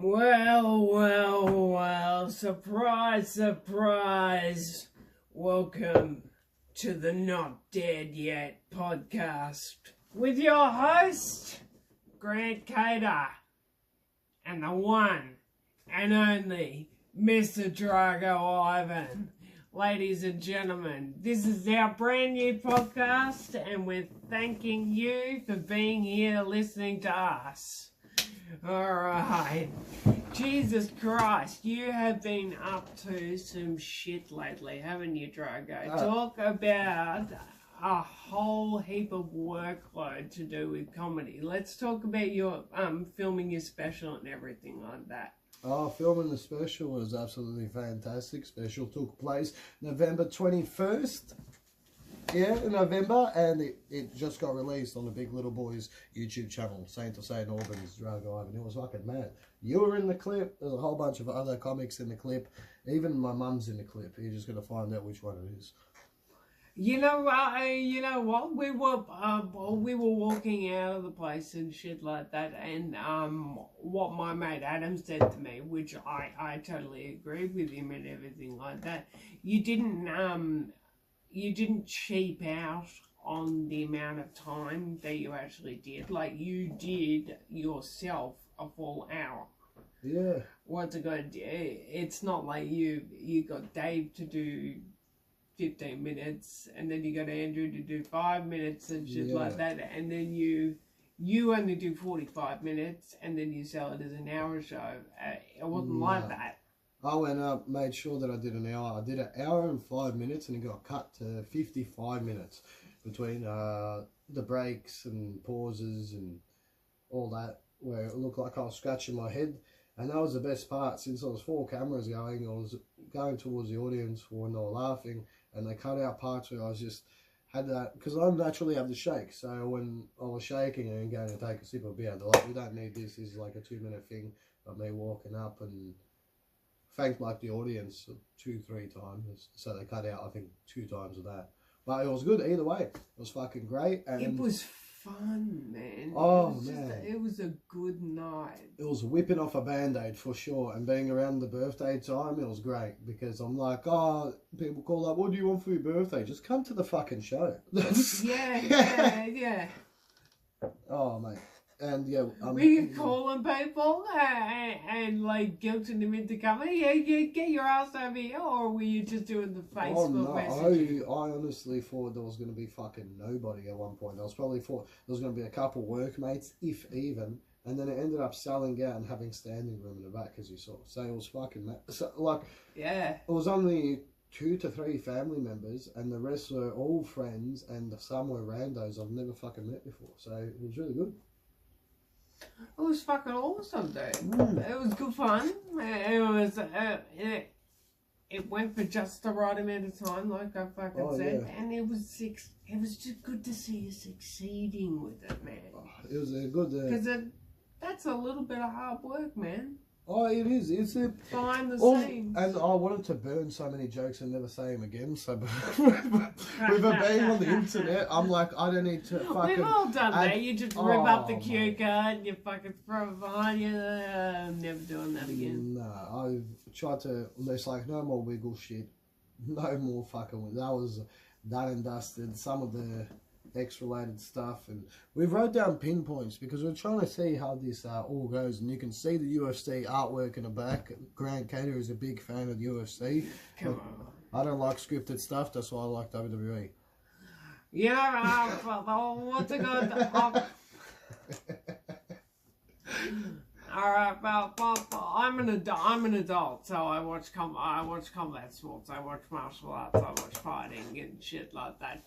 Well, surprise, surprise. Welcome to the Not Dead Yet podcast with your host, Grant Cater, and the one and only Mr. Drago Ivan. Ladies and gentlemen, this is our brand new podcast, and we're thanking you for being here listening to us. Alright, Jesus Christ, you have been up to some shit lately, haven't you, Drago? Talk about a whole heap of workload to do with comedy. Let's talk about your filming your special and everything like that. Oh, filming the special was absolutely fantastic. Special took place November 21st. Yeah, in November, and it just got released on the Big Little Boys YouTube channel, Saint to Saint Albans, Drago Ivan. It was fucking mad. You were in the clip. There's a whole bunch of other comics in the clip. Even my mum's in the clip. You're just gonna find out which one it is. You know what? We were walking out of the place and shit like that, and what my mate Adam said to me, which I totally agree with him and everything like that. You didn't cheap out on the amount of time that you actually did. Like, you did yourself a full hour. Yeah. What's it good? It's not like you got Dave to do 15 minutes, and then you got Andrew to do 5 minutes and shit like that, and then you only do 45 minutes, and then you sell it as an hour show. It wasn't like that. I went up, made sure that I did an hour. I did an hour and 5 minutes, and it got cut to 55 minutes between the breaks and pauses and all that, where it looked like I was scratching my head. And that was the best part, since there was 4 cameras going. I was going towards the audience when they were laughing, and they cut out parts where I was just had that, because I naturally have the shake. So when I was shaking and going to take a sip of beer, they're like, "We don't need this. This is like a 2-minute thing of me walking up and." Thanked like the audience 2-3 times, so they cut out I think 2 times of that. But it was good either way. It was fucking great. And it was fun, man. Oh man, it was a good night. It was whipping off a band-aid for sure, and being around the birthday time, it was great, because I'm like, oh, people call up, what do you want for your birthday? Just come to the fucking show. yeah. Oh mate. And yeah, were you calling people and like guilting them into coming? Yeah, get your ass over here, or were you just doing the Facebook messaging? I honestly thought there was going to be fucking nobody at one point. I was probably thought there was going to be a couple workmates, if even, and then it ended up selling out and having standing room in the back, as you saw. So it was fucking mad. So, like, yeah, it was only 2 to 3 family members, and the rest were all friends, and some were randos I've never fucking met before. So it was really good. It was fucking awesome, dude. It was good fun. It was it went for just the right amount of time, like I fucking said, and it was just good to see you succeeding with it, man. It was a good because that's a little bit of hard work, man. Oh, it is. It's behind the scenes. And I wanted to burn so many jokes and never say them again. So with it being on the internet, I'm like, I don't need to fucking... We've all done that. You just rip up the cue card and you fucking throw it behind you. I'm never doing that again. No, I tried to... There's like, no more wiggle shit. No more fucking... That was done and dusted. Some of the X-related stuff, and we wrote down pinpoints because we're trying to see how this all goes, and you can see the UFC artwork in the back. Grant Cater is a big fan of the UFC. Come on. I don't like scripted stuff, that's why I like WWE. Yeah, what's it called? Alright, well, I'm an adult, so I watch combat sports, I watch martial arts, I watch fighting and shit like that.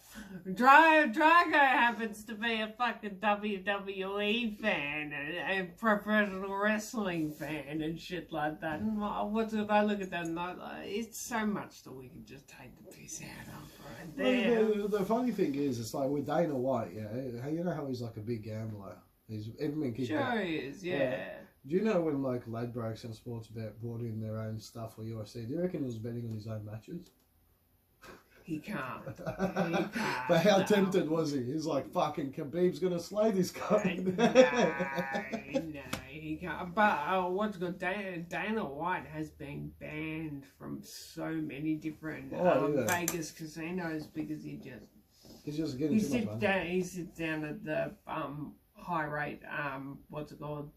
Drago happens to be a fucking WWE fan and professional wrestling fan and shit like that. And what did I look at that and it's so much that we can just take the piss out of right there. Well, the funny thing is, it's like with Dana White, you know how he's like a big gambler. He's everything. Sure he is, yeah. Do you know when like Ladbrokes and Sportsbet brought in their own stuff for UFC? Do you reckon he was betting on his own matches? He can't. But how tempted was he? He's like, fucking Khabib's gonna slay this guy. No, he you can't. But what's good? Dana White has been banned from so many different Vegas casinos because he's just getting too much money. He sits down at the high rate. What's it called?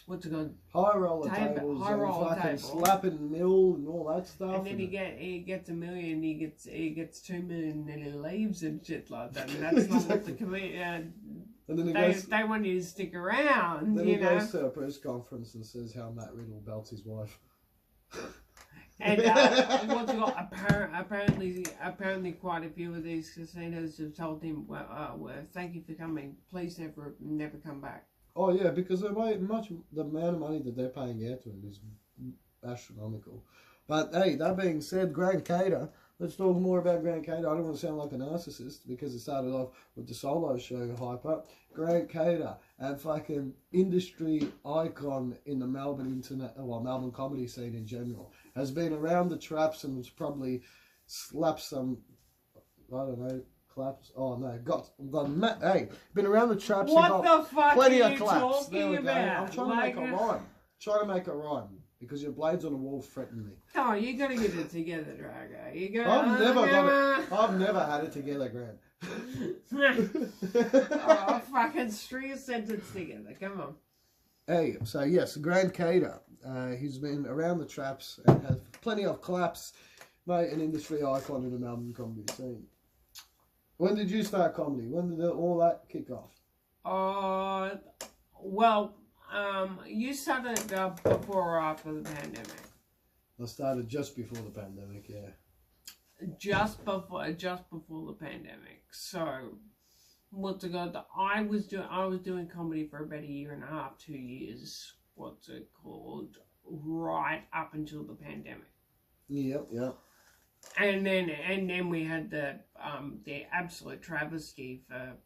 What's it called? High roller tables, high roller fucking table. slapping mill and all that stuff. And then he gets $1 million, he gets $2 million, and then he leaves and shit like that. And that's not what the comedian. And then they want you to stick around. Then he goes to a press conference and says how Matt Riddle belts his wife. And what's it called? Apparently, quite a few of these casinos have told him, "Well, thank you for coming. Please never come back." Oh yeah, because the amount of money that they're paying out to him is astronomical. But hey, that being said, Grant Cater. Let's talk more about Grant Cater. I don't want to sound like a narcissist because it started off with the solo show hype up. Grant Cater, a fucking industry icon in the Melbourne comedy scene in general, has been around the traps and has probably slapped some, I don't know, claps. Oh no, been around the traps. What and got the fuck plenty are of you claps. There we talking go. about? I'm trying to make a rhyme. Because your blade's on the wall threatening me. Oh, you gotta get it together, Drago. You gotta. I've never had it together, Grant. Oh, fucking string a sentence together. Come on. Hey, so yes, Grant Cater. He's been around the traps and has plenty of claps. Mate, an industry icon in the Melbourne comedy scene. When did you start comedy? When did all that kick off? Well, you started before or after the pandemic? I started just before the pandemic, yeah. Just before the pandemic. So, what's it called? I was doing comedy for about 1.5 years, 2 years. What's it called? Right up until the pandemic. Yep. And then we had the absolute travesty for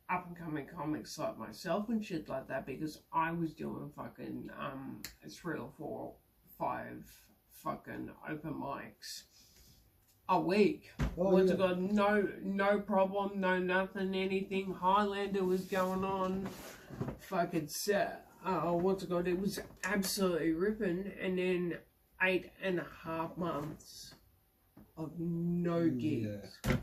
up and coming comics like myself and shit like that, because I was doing fucking 3 or 4, 5 fucking open mics a week. What's it got? No problem, no nothing, anything. Highlander was going on. Fucking what's it got? It was absolutely ripping, and then 8.5 months of no gigs. Yeah.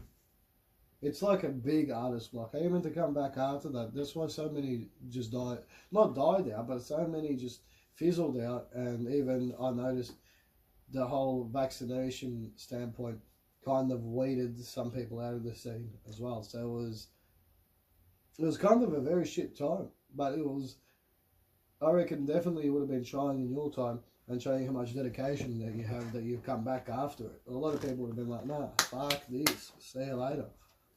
It's like a big artist block. Even to come back after that, that's why so many just died out, but so many just fizzled out. And even I noticed the whole vaccination standpoint kind of weeded some people out of the scene as well. So it was kind of a very shit time, but I reckon definitely it would have been trying in your time and showing how much dedication that you have, that you've come back after it. A lot of people would have been like, nah, fuck this, see you later.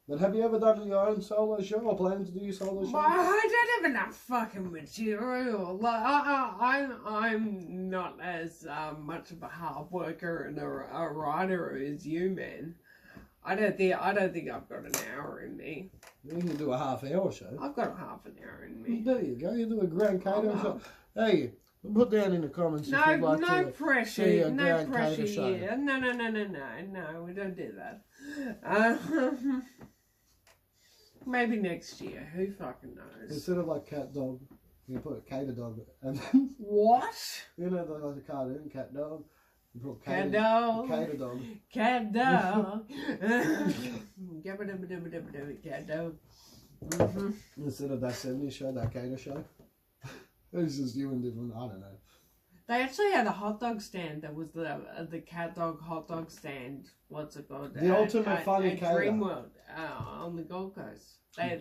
But have you ever done your own solo show or planning to do your solo show? I don't have enough fucking material. Like, I'm not as much of a hard worker and a writer as you, man. I don't think I've got an hour in me. You can do a half-hour show. I've got a half an hour in me. There you go. You do a Grant Cater show. Hey, put down in the comments if you'd like to pressure, see a no Grant pressure Cater show. here. No, we don't do that. Maybe next year. Who fucking knows? Instead of like cat dog, you put a cater dog. And what? You know the cartoon cat dog. You put cat dog. Cater dog. Cat dog. Cat dog. Instead of that 70s show, that cater show. It's just you and different. I don't know. They actually had a hot dog stand that was the cat dog hot dog stand. What's it called? The ultimate funny cater. Dreamworld on the Gold Coast. They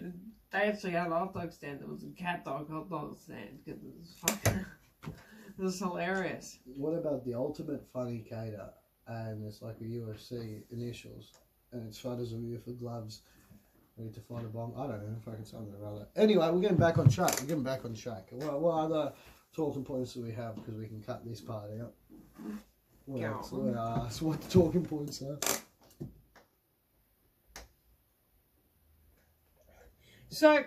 actually had a hot dog stand that was a cat dog hot dog stand because it was fucking. It was hilarious. What about the ultimate funny cater? And it's like a UFC initials, and it's photos of you for gloves, ready to fight a bomb. I don't know, fucking something or other. Anyway, we're getting back on track. What other talking points do we have? Because we can cut this part out. What the talking points are. So,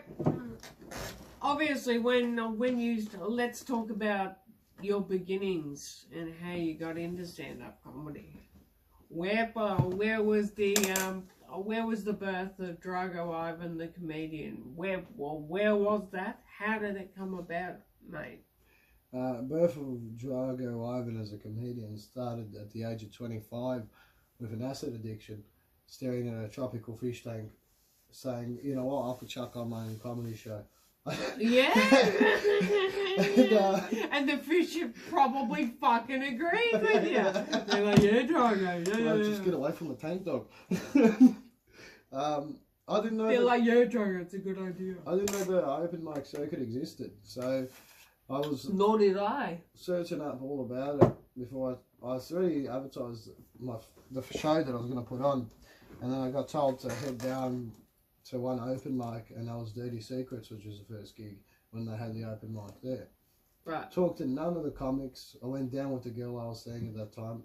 obviously, let's talk about your beginnings and how you got into stand-up comedy. Where was the where was the birth of Drago Ivan the comedian? Where was that? How did it come about, mate? Birth of Drago Ivan as a comedian started at the age of 25 with an acid addiction, staring at a tropical fish tank, saying, you know what, I'll chuck on my own comedy show. Yeah. And the fish probably fucking agreed with you. They're like, yeah, Drago, yeah. Just get away from the tank dog. I didn't know. They're like, yeah, Drago, it's a good idea. I didn't know the open mic circuit existed, so I was. Nor did I. Searching up all about it before I already advertised the show that I was going to put on, and then I got told to head down to one open mic, and that was Dirty Secrets, which was the first gig when they had the open mic there. Right. Talked to none of the comics. I went down with the girl I was seeing at that time,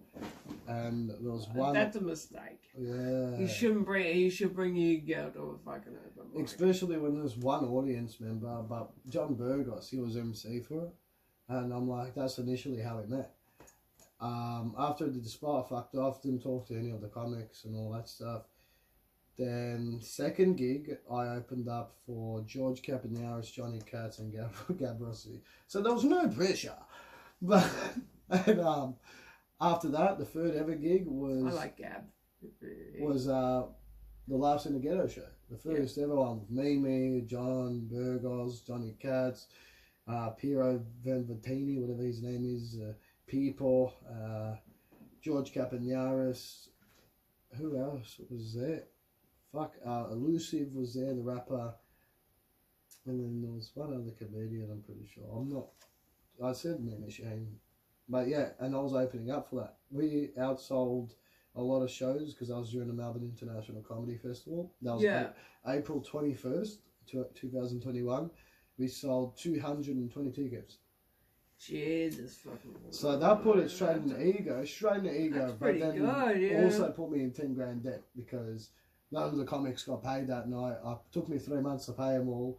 and there was one. That's a mistake. Yeah. You shouldn't bring. You should bring your girl to a fucking open mic. Especially when there's one audience member, but John Burgos, he was MC for it, and I'm like, that's initially how we met. After the spot, I fucked off, didn't talk to any of the comics and all that stuff. Then second gig, I opened up for George Capanaris, Johnny Katz, and Gab Rossi. So there was no pressure. But and, after that, the third ever gig was I like Gab. Was the Laughs in the Ghetto show. The first ever one with Mimi, John Burgos, Johnny Katz, Piero Venvatini, whatever his name is, People, George Capanaris. Who else was there? Elusive was there, the rapper, and then there was one other comedian, I'm pretty sure. I said Nina Shane, but yeah, and I was opening up for that. We outsold a lot of shows because I was doing the Melbourne International Comedy Festival. That was April 21st, 2021. We sold 220 tickets. Jesus fucking. So that put it straight in the ego. That's pretty but then good, yeah. Also put me in 10 grand debt because none of the comics got paid that night. It took me 3 months to pay them all.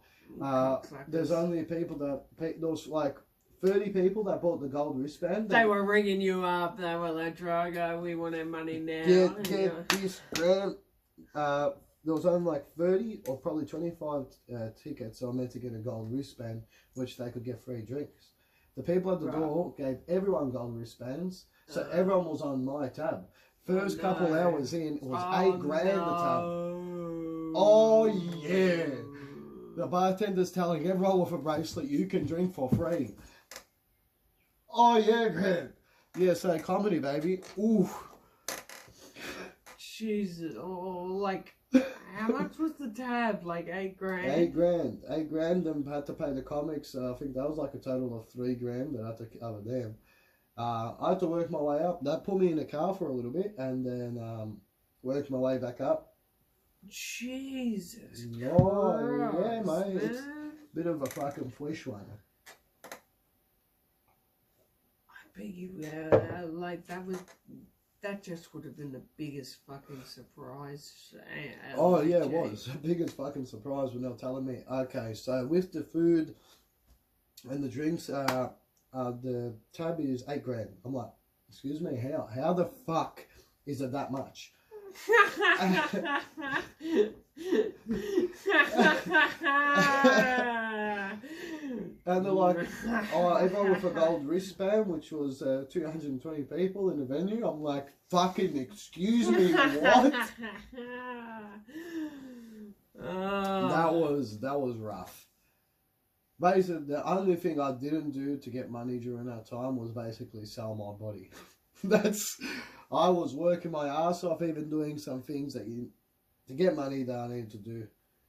There's only people there was like 30 people that bought the gold wristband. They were ringing you up. They were like, Drago, we want our money now. Get this grand. There was only like 30 or probably 25 tickets, so I meant to get a gold wristband, which they could get free drinks. The people at the door gave everyone gold wristbands, so everyone was on my tab. First couple hours in, it was $8 grand a tab. Oh yeah! The bartender's telling everyone with a bracelet, you can drink for free. Oh yeah, Greg. Yeah, so comedy, baby. Ooh. Jesus. Oh, like, how much was the tab? Like $8 grand? $8 grand, and had to pay the comics. I think that was like a total of $3 grand that I had to cover them. I had to work my way up. That put me in a car for a little bit, and then worked my way back up. Jesus. Oh, yeah, mate. It's a bit of a fucking flesh one. I bet you, like, that just would have been the biggest fucking surprise. Oh, yeah, it was. The biggest fucking surprise when they were telling me. Okay, so with the food and the drinks, the tab is $8 grand. I'm like, excuse me, how? How the fuck is it that much? And they're like, oh, everyone with a gold wristband, which was 220 people in the venue. I'm like, fucking excuse me, what? That was rough. Basically, the only thing I didn't do to get money during that time was basically sell my body. I was working my ass off, even doing some things to get money that I needed to do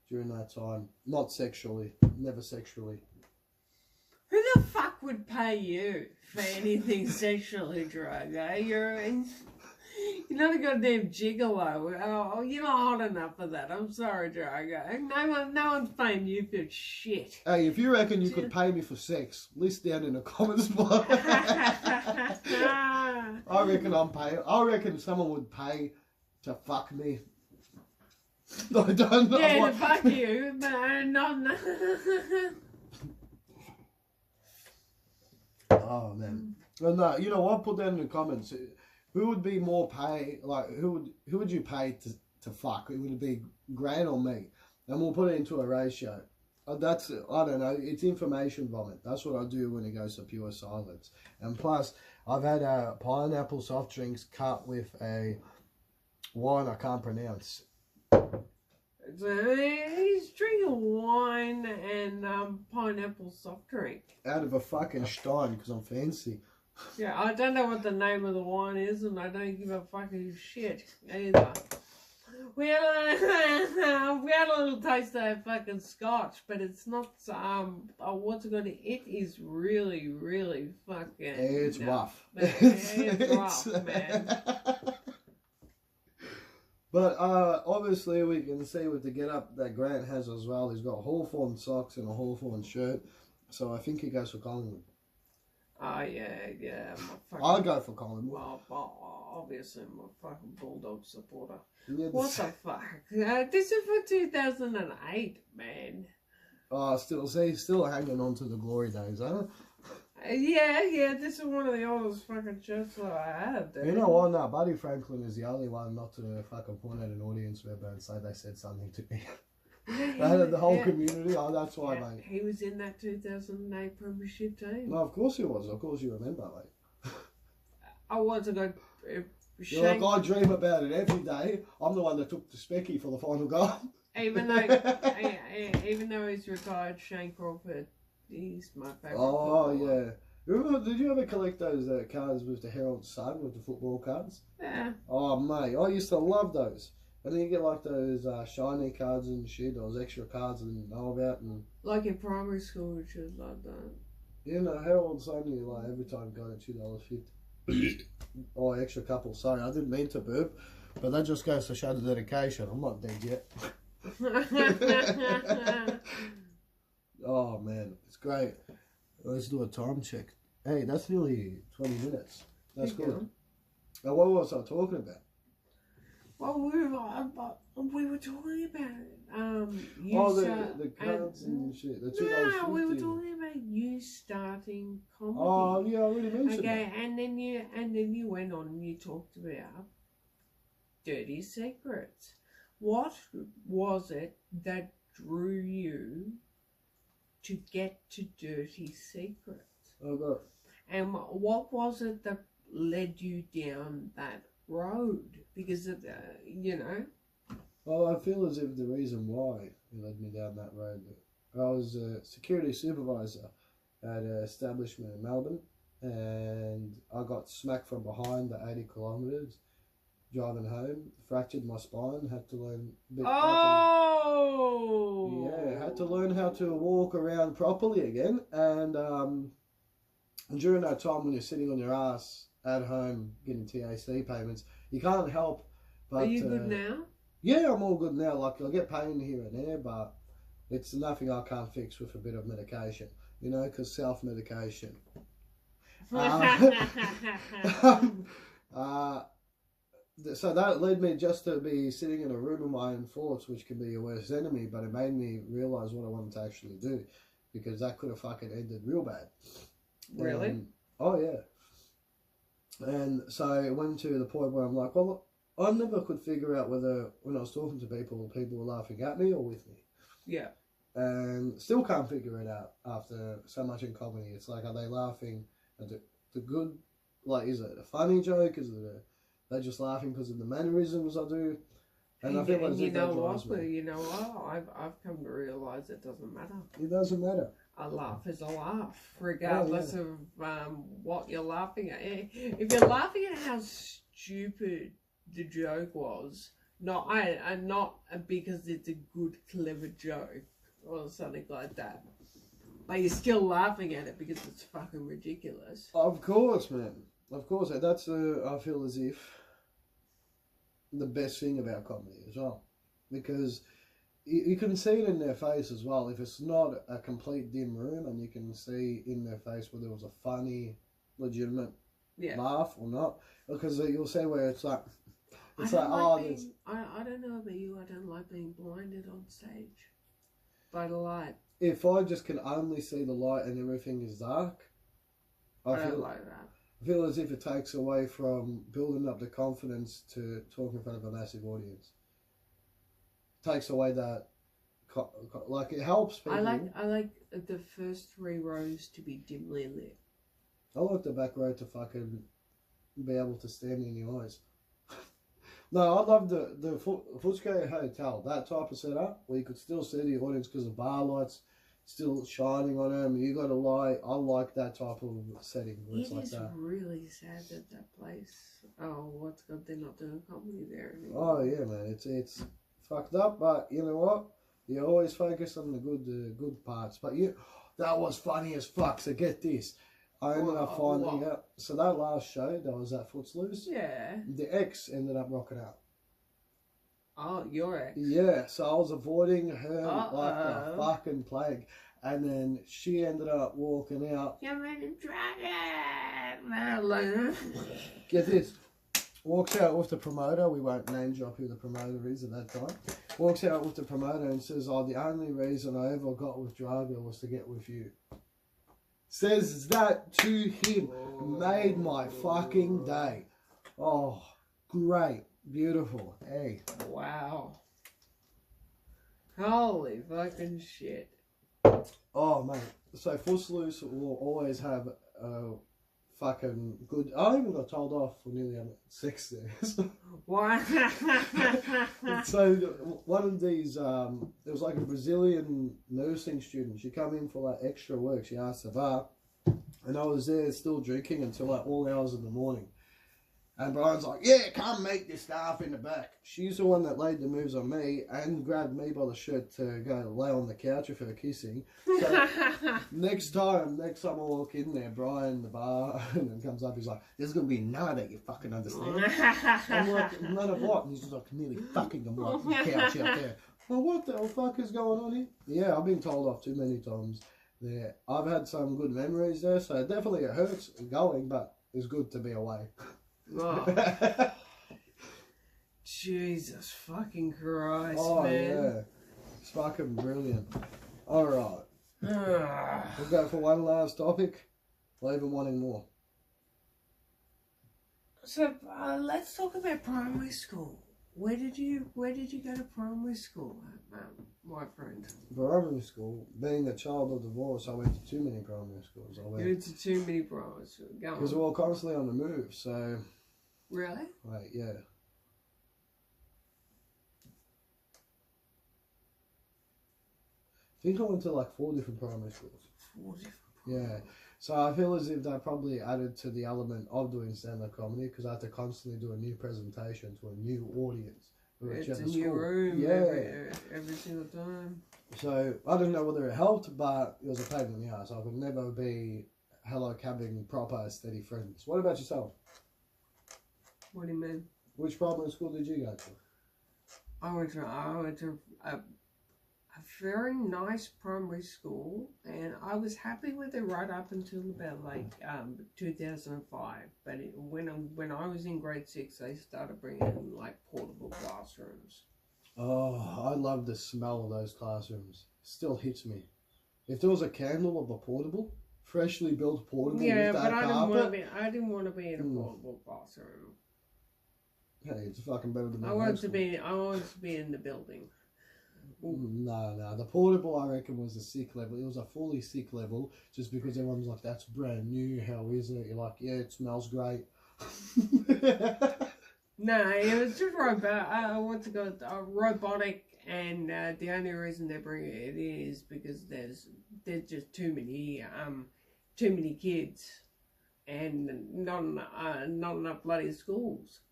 during that time. Not sexually, never sexually. Who the fuck would pay you for anything sexually, Drago? You're not a goddamn gigolo. Oh, you're not hot enough for that. I'm sorry, Drago. No one's paying you for shit. Hey, if you reckon you could pay me for sex, list down in the comments below. I reckon someone would pay to fuck me. I don't know. Yeah, to fuck you, but not. Oh man. Well, no, you know what? Put that in the comments. Who would be more pay? Like, who would you pay to fuck. It would be Grant or me, and we'll put it into a ratio. That's, I don't know, it's information vomit. That's what I do when it goes to pure silence. And plus, I've had pineapple soft drinks cut with a wine I can't pronounce. So he's drinking wine and pineapple soft drink. Out of a fucking stein, because I'm fancy. Yeah, I don't know what the name of the wine is, and I don't give a fucking shit either. We had a little taste of fucking scotch, but it's not, what's it got? It is really, really fucking... It's rough. It's rough, man. But obviously we can see with the get-up that Grant has as well. He's got Hawthorn socks and a Hawthorn shirt. So I think he goes for Collingwood. Oh, yeah. I'll go for Collingwood. Well, obviously, I'm a fucking Bulldog supporter. Yeah, What the fuck? This is for 2008, man. Oh, still hanging on to the glory days, huh? Yeah, this is one of the oldest fucking shirts that I have, dude. You know what? No, Buddy Franklin is the only one not to fucking point at an audience member and say they said something to me. The whole community, that's why, mate. He was in that 2008 Premiership team. No, of course he was. Of course you remember, mate. I want to go... You're like, I dream about it every day. I'm the one that took the specky for the final goal. Even though he's retired, Shane Crawford, he's my favourite. Oh, yeah. Remember, did you ever collect those cards with the Herald Sun, with the football cards? Yeah. Oh, mate, I used to love those. And then you get like those shiny cards and shit, those extra cards I didn't know about. And like in primary school, which was like that. You know, Herald Sun, you like every time got it $2.50. Oh, extra couple. Sorry, I didn't mean to burp, but that just goes to show the dedication. I'm not dead yet. Oh man, it's great. Let's do a time check. Hey, that's nearly 20 minutes. That's good. Now, what was I talking about? Well, we were talking about the cards and shit. The $2.50. No, we were talking about you starting comedy. Oh yeah, I already mentioned that. Okay, and then you went on and you talked about dirty secrets. What was it that drew you to get to dirty secrets? Oh god. And what was it that led you down that road? Because of Well, I feel as if the reason why it led me down that road, I was a security supervisor at an establishment in Melbourne, and I got smacked from behind at 80 kilometres driving home, fractured my spine, had to learn a bit. Had to learn how to walk around properly again, and during that time when you're sitting on your ass at home getting TAC payments, you can't help but... Are you good now? Yeah, I'm all good now. Like, I get pain here and there, but it's nothing I can't fix with a bit of medication, you know, because self-medication. So that led me just to be sitting in a room of my own thoughts, which can be your worst enemy, but it made me realise what I wanted to actually do, because that could have fucking ended real bad. Really? Oh, yeah. And so it went to the point where I'm like, well, I never could figure out whether, when I was talking to people were laughing at me or with me. Yeah. And still can't figure it out after so much in comedy. It's like, are they laughing at the good, like, is it a funny joke? Is it they're just laughing because of the mannerisms I do? And I feel like you know what? I've come to realise it doesn't matter. It doesn't matter. A laugh is a laugh, regardless of what you're laughing at. If you're laughing at how stupid the joke was, not because it's a good, clever joke or something like that, but you're still laughing at it because it's fucking ridiculous. Of course, man. Of course. That's I feel as if the best thing about comedy as well, because you can see it in their face as well. If it's not a complete dim room, and you can see in their face whether it was a funny, legitimate laugh or not, because you'll see where it's like, I don't know about you. I don't like being blinded on stage by the light. If I just can only see the light and everything is dark, I don't like that. I feel as if it takes away from building up the confidence to talk in front of a massive audience. takes away that, like it helps people. I like the first 3 rows to be dimly lit. I like the back row to fucking be able to stand in your eyes. No, I love the Footscray Hotel, that type of setup where you could still see the audience because the bar lights still shining on them. You got a light. I like that type of setting. Where it's like that. Really sad that place. Oh, what's good? They're not doing comedy there anymore. Oh yeah, man, it's fucked up. But you know what? You always focus on the good parts. But that was funny as fuck. So get this. I ended up finding out. So that last show that was at Footsloose. Yeah. The ex ended up rocking out. Oh, your ex. Yeah. So I was avoiding her like the fucking plague, and then she ended up walking out. You're in Drago. Get this. Walks out with the promoter. We won't name drop who the promoter is at that time. Walks out with the promoter and says, "Oh, the only reason I ever got with Drago was to get with you." Says that to him. Made my fucking day. Oh, great. Beautiful. Hey. Wow. Holy fucking shit. Oh, mate. So, Footsloose will always have fucking good. I even got told off for nearly having sex there. Why? So one of these, it was like a Brazilian nursing student. She come in for like extra work. She asked the bar, and I was there still drinking until like all hours of the morning. And Brian's like, "Yeah, come meet the staff in the back." She's the one that laid the moves on me and grabbed me by the shirt to go lay on the couch with her kissing. So next time I walk in there, Brian, the bar, and then comes up, he's like, "There's going to be none of that, you fucking understand?" I'm like, "None of what?" And he's like, "Nearly fucking him like the couch out there." Well, what the fuck is going on here? Yeah, I've been told off too many times there. I've had some good memories there, so definitely it hurts going, but it's good to be away. Oh. Jesus fucking Christ, man. Yeah. It's fucking brilliant. Alright. We'll go for one last topic. Or even wanting more. So, let's talk about primary school. Where did you go to primary school, my friend? Primary school, being a child of divorce, I went to too many primary schools. You went to too many primary schools. Because we were constantly on the move, so... Really? Right, yeah. I think I went to like 4 different primary schools. 4 different. Yeah. So I feel as if that probably added to the element of doing stand-up comedy because I had to constantly do a new presentation to a new audience. It's a new room every single time. So I don't know whether it helped, but it was a pain in the ass. I could never be having proper steady friends. What about yourself? What do you mean? Which primary school did you go to? I went to a very nice primary school, and I was happy with it right up until about like 2005. But when I was in grade 6, they started bringing in like portable classrooms. Oh, I love the smell of those classrooms. Still hits me. If there was a candle of a portable, freshly built portable, yeah, with that but carpet, I didn't want to be in a portable classroom. Hey, it's fucking better than I wanted to be in the building. No. The portable, I reckon, was a sick level. It was a fully sick level, just because everyone's like, "That's brand new. How is it?" You're like, "Yeah, it smells great." No, it was just robotic, and the only reason they bring it is because there's just too many kids, and not enough bloody schools.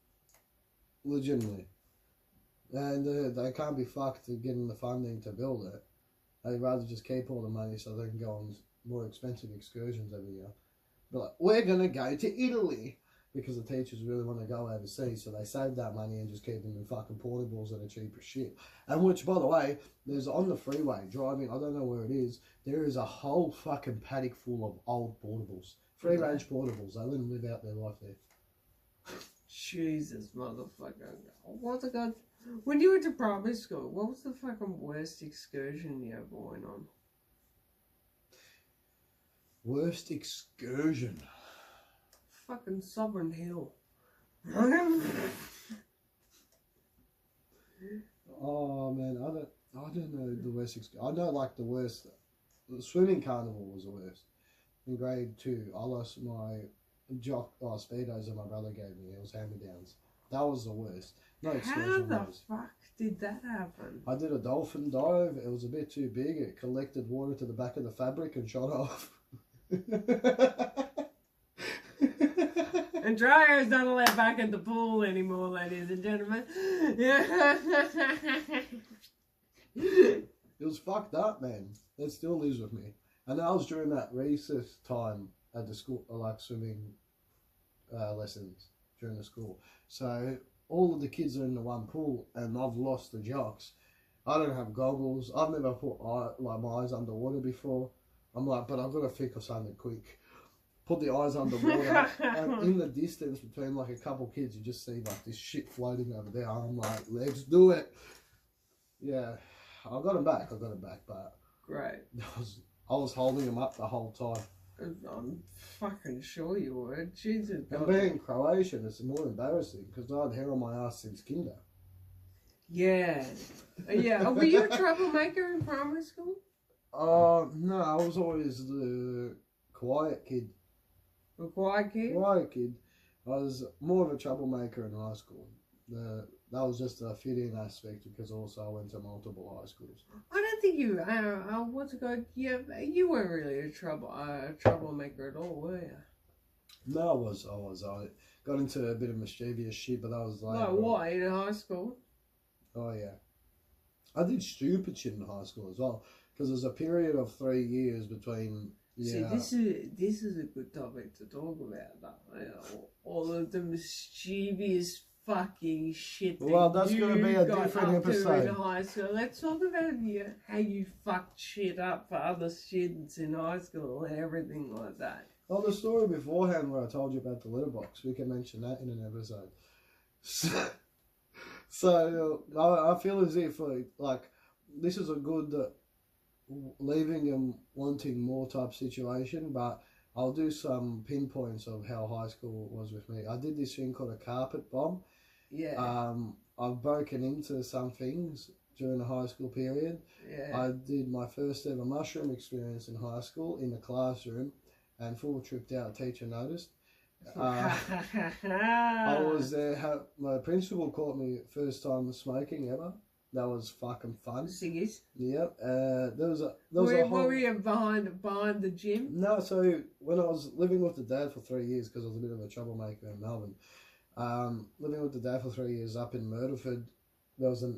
Legitimately. And they can't be fucked to getting the funding to build it. They'd rather just keep all the money so they can go on more expensive excursions every year. But like, we're going to go to Italy because the teachers really want to go overseas, so they save that money and just keep them in fucking portables that are cheap as shit. And which, by the way, there's on the freeway driving, I don't know where it is, there is a whole fucking paddock full of old portables. Free-range portables. They let them live out their life there. Jesus, motherfucker. What the god? When you went to primary school, what was the fucking worst excursion you ever went on? Worst excursion? Fucking Sovereign Hill. Oh man, I don't know the worst. I know like the worst. The swimming carnival was the worst. In grade 2, I lost my speedos that my brother gave me. It was hand-me-downs. That was the worst. No How excursion the was. fuck did that happen? I did a dolphin dive. It was a bit too big. It collected water to the back of the fabric and shot off. And Drago's not allowed back in the pool anymore, ladies and gentlemen. Yeah. It was fucked up, man. It still lives with me. And that was during that recess time at the school, like swimming lessons during the school. So all of the kids are in the one pool, and I've lost the jocks. I don't have goggles. I've never put my eyes underwater before. I'm like, but I've got to think of something quick. Put the eyes underwater, and in the distance between like a couple kids, you just see like this shit floating over there. I'm like, let's do it. Yeah, I got him back, but Great. I was holding him up the whole time. I'm fucking sure you were. Jesus. And being Croatian, it's more embarrassing because I had hair on my ass since kinder. Yeah. Yeah. Were you a troublemaker in primary school? No, I was always the quiet kid. A quiet kid? Quiet kid. I was more of a troublemaker in high school. That was just a fit-in aspect because also I went to multiple high schools. I don't think you. What's it called? Yeah, you weren't really a troublemaker at all, were you? No, I was. I got into a bit of mischievous shit, but that was like. Like what in high school? Oh yeah, I did stupid shit in high school as well because there's a period of 3 years between. Yeah. See, this is a good topic to talk about, though. You know, all of the mischievous fucking shit that that's going to be a different episode. In high school. Let's talk about how you fucked shit up for other students in high school and everything like that. Oh, the story beforehand where I told you about the letterbox, we can mention that in an episode. So I feel as if like this is a good leaving and wanting more type situation, but I'll do some pinpoints of how high school was with me. I did this thing called a carpet bomb. Yeah. I've broken into some things during the high school period. Yeah. I did my first ever mushroom experience in high school in the classroom, and full tripped out. Teacher noticed. I was there. My principal caught me first time smoking ever. That was fucking fun. Ciggies. Yep. There was a whole... Were you behind the gym? No, so when I was living with the dad for 3 years, because I was a bit of a troublemaker in Melbourne, living with the dad for 3 years up in Murderford, there was a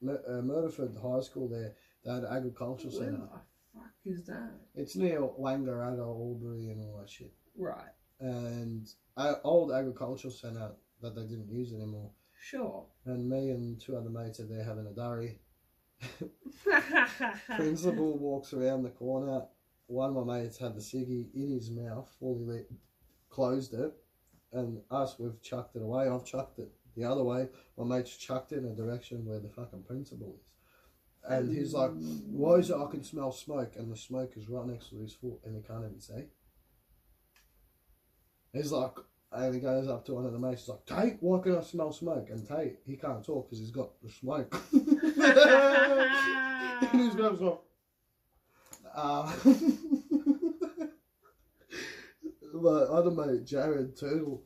Murderford High School there. They had an agricultural centre. Where the fuck is that? It's near Wangaratta, Albury and all that shit. Right. And old agricultural centre that they didn't use anymore. Sure. And me and 2 other mates are there having a durry. Principal walks around the corner. One of my mates had the ciggy in his mouth, fully lit, closed it, and we've chucked it away. I've chucked it the other way. My mate's chucked it in a direction where the fucking principal is. And he's like, why is it I can smell smoke? And the smoke is right next to his foot and he can't even see. He's like, and he goes up to one of the mates, he's like, Tate, why can I smell smoke? And Tate, he can't talk because he's got the smoke. And he's going like, my other mate, Jared Turtle,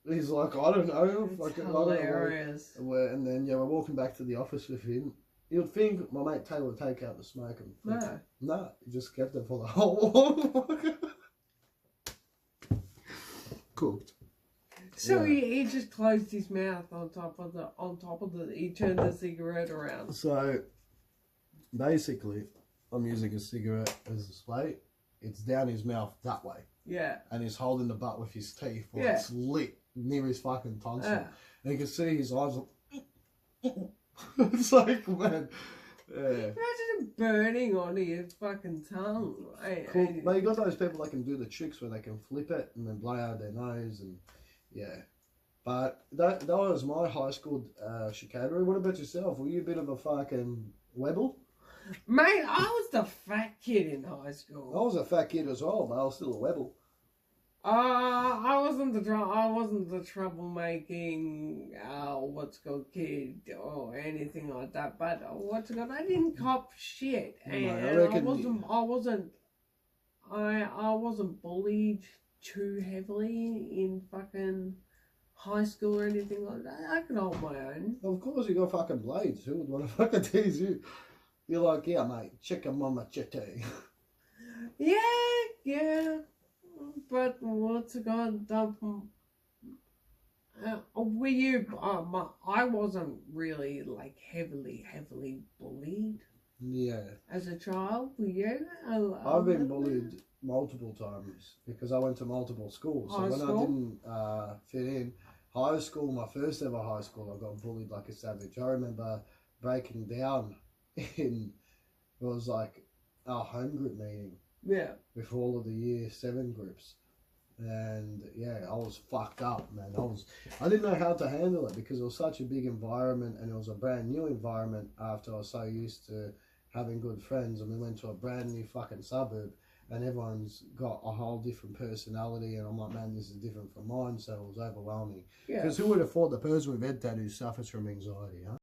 he's like, I don't know. It's hilarious. I don't know. And then, we're walking back to the office with him. You'd think my mate Taylor would take out the smoke and... No, he just kept it for the whole... Cooked. So he just closed his mouth on top of the he turned the cigarette around. So basically I'm using a cigarette as a slate. It's down his mouth that way. Yeah. And he's holding the butt with his teeth while it's lit near his fucking tonsil. Yeah. And you can see his eyes it's like, man. Yeah. Imagine it burning onto your fucking tongue. Cool. But you got those people that can do the tricks where they can flip it and then blow out their nose and But that was my high school chicanery. What about yourself? Were you a bit of a fucking webble? Mate, I was the fat kid in high school. I was a fat kid as well, but I was still a webble. I wasn't the troublemaking what's called kid or anything like that. But what's it called? I didn't cop shit, and I wasn't bullied too heavily in fucking high school or anything like that. I could hold my own. Of course, you got fucking blades. Who would want to fucking tease you? You're like, yeah, mate, chicken mama chitty. Yeah. But what's it called? Were you? I wasn't really like heavily bullied. Yeah. As a child, were you? I've been bullied multiple times because I went to multiple schools. So when I didn't fit in high school, my first ever high school, I got bullied like a savage. I remember breaking down in, it was like our home group meeting. Yeah. With all of the year 7 groups. And yeah, I was fucked up, man. I didn't know how to handle it because it was such a big environment and it was a brand new environment after I was so used to having good friends, and we went to a brand new fucking suburb and everyone's got a whole different personality, and I'm like, man, this is different from mine, so it was overwhelming. Because who would have thought the person with head tattoos suffers from anxiety, huh?